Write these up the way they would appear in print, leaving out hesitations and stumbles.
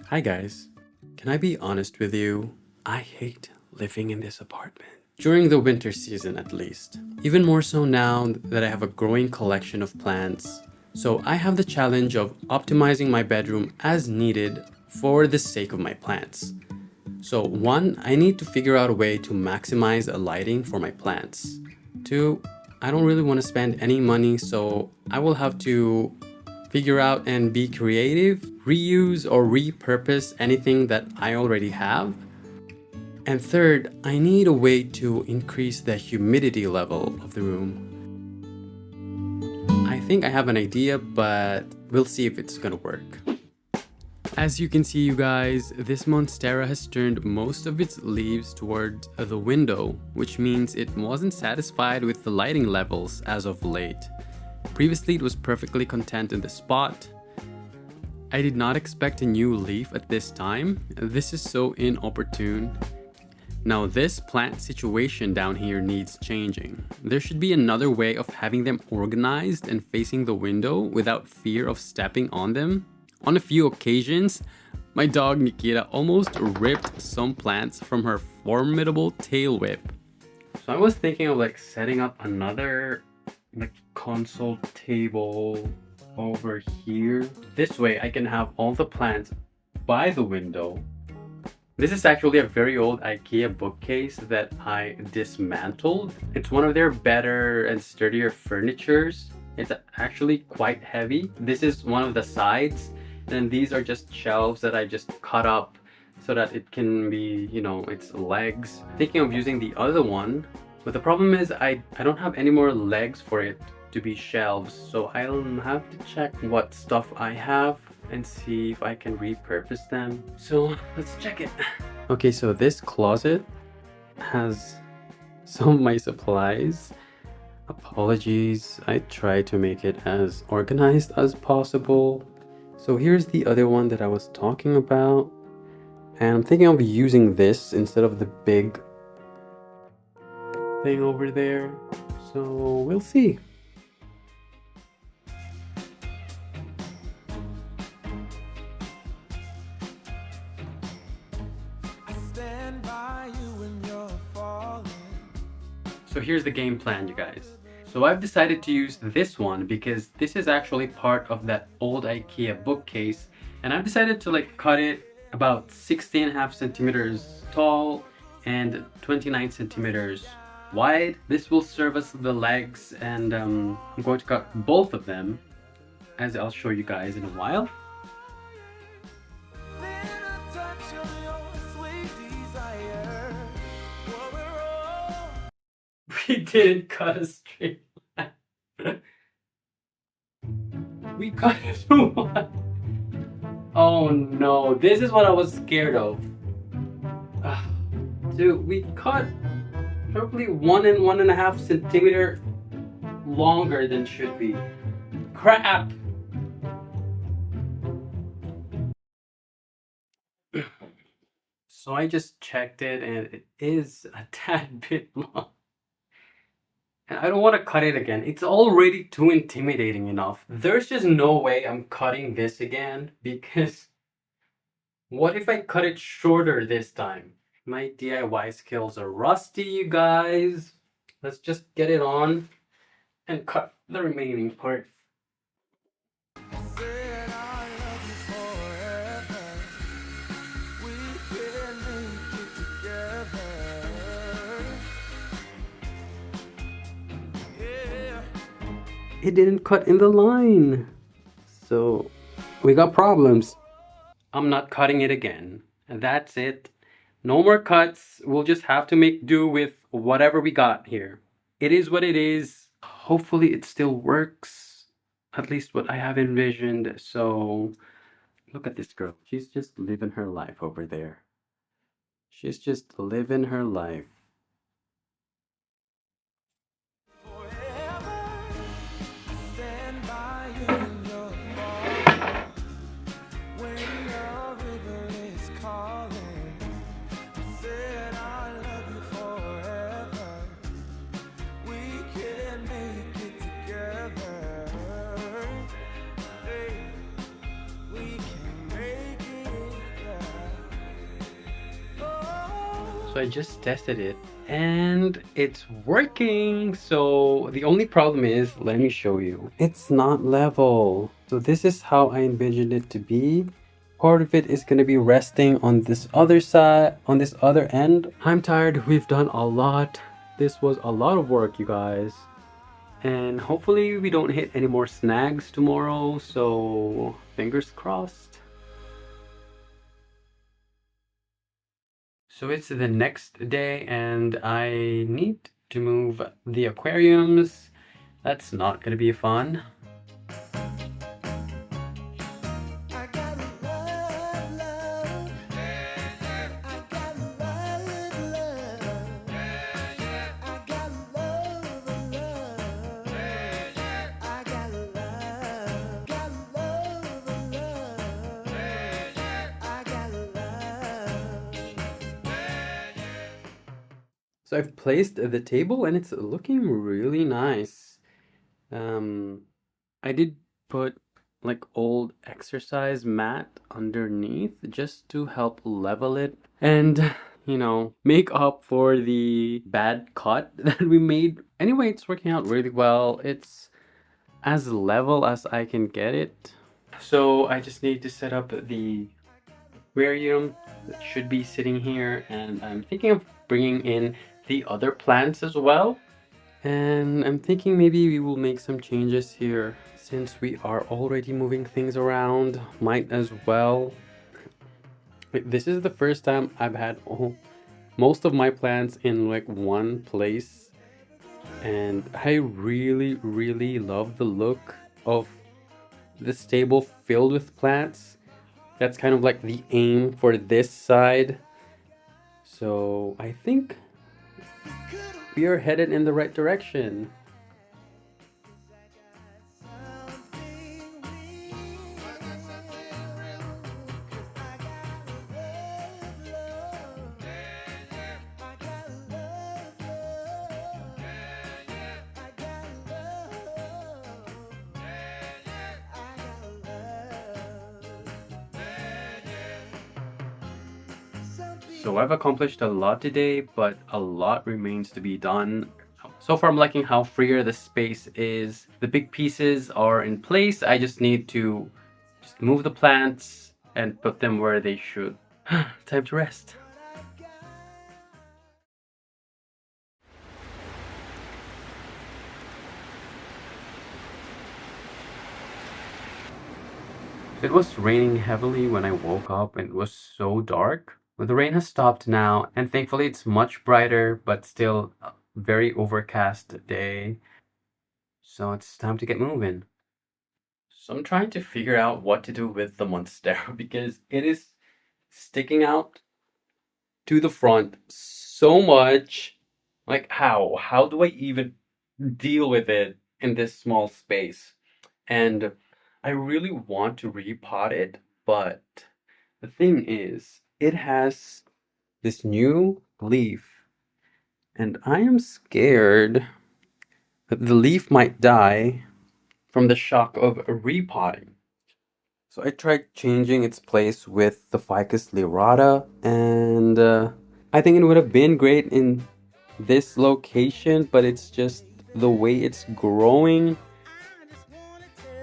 Hi guys. Can I be honest with you? I hate living in this apartment. During the winter season at least. Even more so now that I have a growing collection of plants. So I have the challenge of optimizing my bedroom as needed for the sake of my plants. So one, I need to figure out a way to maximize a lighting for my plants. Two, I don't really want to spend any money, so I will have to figure out and be creative, reuse or repurpose anything that I already have. And third, I need a way to increase the humidity level of the room. I think I have an idea, but we'll see if it's gonna work. As you can see, you guys, this monstera has turned most of its leaves toward the window, which means it wasn't satisfied with the lighting levels as of late. Previously, it was perfectly content in the spot. I did not expect a new leaf at this time. This is so inopportune. Now this plant situation down here needs changing. There should be another way of having them organized and facing the window without fear of stepping on them. On a few occasions, my dog Nikita almost ripped some plants from her formidable tail whip. So I was thinking of like setting up another console table over here. This way I can have all the plants by the window. This is actually a very old IKEA bookcase that I dismantled. It's one of their better and sturdier furnitures. It's actually quite heavy. This is one of the sides, and these are just shelves that I just cut up so that it can be, its legs. Thinking of using the other one, but the problem is I don't have any more legs for it to be shelves, so I'll have to check what stuff I have and see if I can repurpose them. So let's check it. Okay, so this closet has some of my supplies. Apologies, I tried to make it as organized as possible. So here's the other one that I was talking about, and I'm thinking of using this instead of the big thing over there. So we'll see. So here's the game plan, you guys. So I've decided to use this one because this is actually part of that old IKEA bookcase, and I've decided to cut it about 16.5 centimeters tall and 29 centimeters wide. This will serve as the legs, and I'm going to cut both of them, as I'll show you guys in a while. We didn't cut a straight line. We cut one. Oh no, this is what I was scared of. Dude, we cut probably 1.5 centimeter longer than should be. Crap! So I just checked it and it is a tad bit long. And I don't want to cut it again. It's already too intimidating enough. There's just no way I'm cutting this again, because what if I cut it shorter this time? My DIY skills are rusty, you guys. Let's just get it on and cut the remaining part. It didn't cut in the line. So we got problems. I'm not cutting it again. And that's it. No more cuts. We'll just have to make do with whatever we got here. It is what it is. Hopefully it still works. At least what I have envisioned. So look at this girl. She's just living her life over there. She's just living her life. So I just tested it and it's working. So the only problem is, let me show you. It's not level. So this is how I envisioned it to be. Part of it is going to be resting on this other side, on this other end. I'm tired. We've done a lot. This was a lot of work, you guys. And hopefully we don't hit any more snags tomorrow. So fingers crossed. So it's the next day and I need to move the aquariums. That's not gonna be fun. So I've placed the table and it's looking really nice. I did put like old exercise mat underneath just to help level it and, you know, make up for the bad cut that we made. Anyway, it's working out really well. It's as level as I can get it. So I just need to set up the aquarium that should be sitting here, and I'm thinking of bringing in the other plants as well. And I'm thinking maybe we will make some changes here since we are already moving things around. Might as well. This is the first time I've had most of my plants in like one place, and I really love the look of this table filled with plants. That's kind of like the aim for this side. So I think we are headed in the right direction. So I've accomplished a lot today, but a lot remains to be done. So far I'm liking how freer the space is. The big pieces are in place. I just need to just move the plants and put them where they should. Time to rest. It was raining heavily when I woke up and it was so dark. But the rain has stopped now, and thankfully it's much brighter, but still a very overcast day. So it's time to get moving. So I'm trying to figure out what to do with the Monstera because it is sticking out to the front so much. Like how? How do I even deal with it in this small space? And I really want to repot it, but the thing is, it has this new leaf, and I am scared that the leaf might die from the shock of repotting. So I tried changing its place with the Ficus lyrata, and I think it would have been great in this location, but it's just the way it's growing.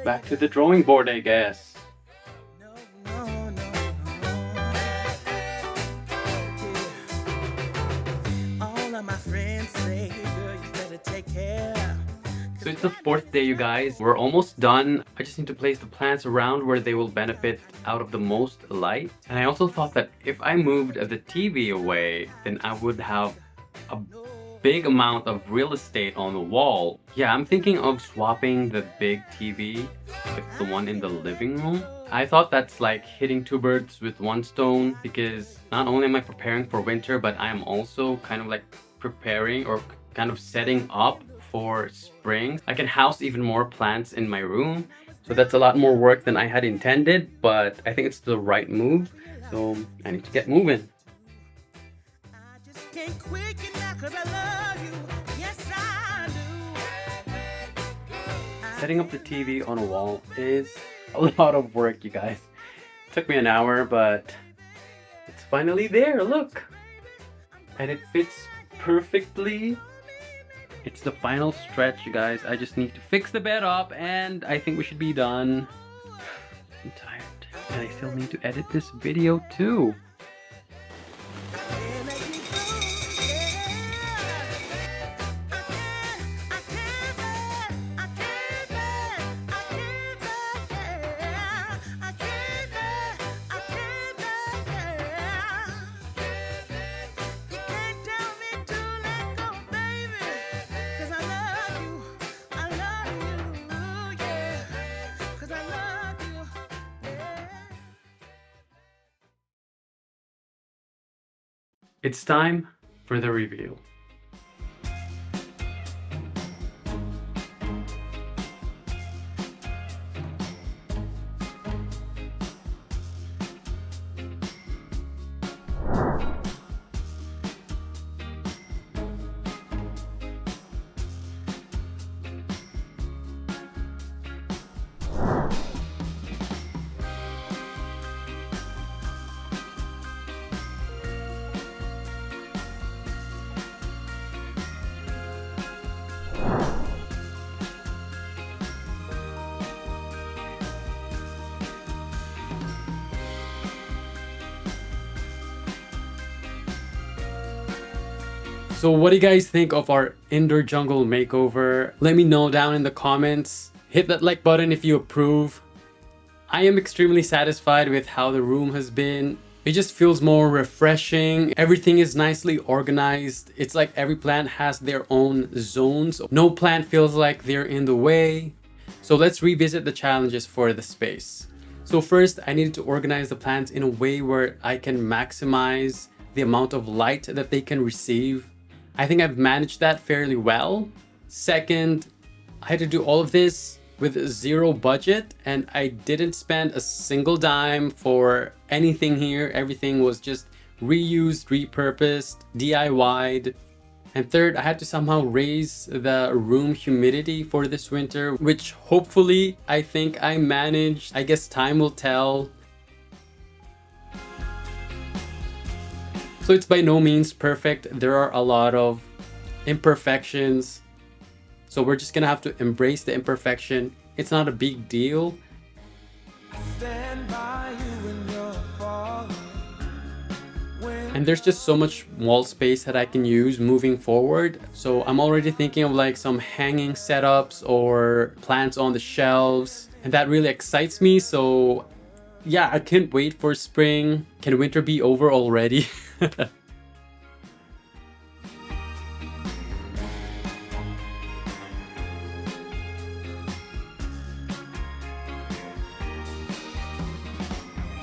Back to the drawing board, I guess. So it's the fourth day, you guys. We're almost done. I just need to place the plants around where they will benefit out of the most light. And I also thought that if I moved the TV away, then I would have a big amount of real estate on the wall. Yeah, I'm thinking of swapping the big TV with the one in the living room. I thought that's like hitting two birds with one stone, because not only am I preparing for winter, but I am also kind of like preparing or kind of setting up for spring. I can house even more plants in my room. So that's a lot more work than I had intended, but I think it's the right move. So I need to get moving. Setting up the TV on a wall is a lot of work, you guys. It took me an hour, but it's finally there, look. and it fits perfectly. It's the final stretch, you guys. I just need to fix the bed up and I think we should be done. I'm tired and I still need to edit this video too. It's time for the reveal. So what do you guys think of our indoor jungle makeover? Let me know down in the comments. Hit that like button if you approve. I am extremely satisfied with how the room has been. It just feels more refreshing. Everything is nicely organized. It's like every plant has their own zones. No plant feels like they're in the way. So let's revisit the challenges for the space. So first, I needed to organize the plants in a way where I can maximize the amount of light that they can receive. I think I've managed that fairly well. Second, I had to do all of this with zero budget and I didn't spend a single dime for anything here. Everything was just reused, repurposed, DIY'd. And third, I had to somehow raise the room humidity for this winter, which hopefully I think I managed. I guess time will tell. So it's by no means perfect. There are a lot of imperfections. So we're just gonna have to embrace the imperfection. It's not a big deal. And there's just so much wall space that I can use moving forward. So I'm already thinking of like some hanging setups or plants on the shelves. And that really excites me. So yeah, I can't wait for spring. Can winter be over already?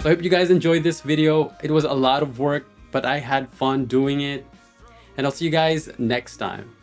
So I hope you guys enjoyed this video. It was a lot of work, but I had fun doing it. And I'll see you guys next time.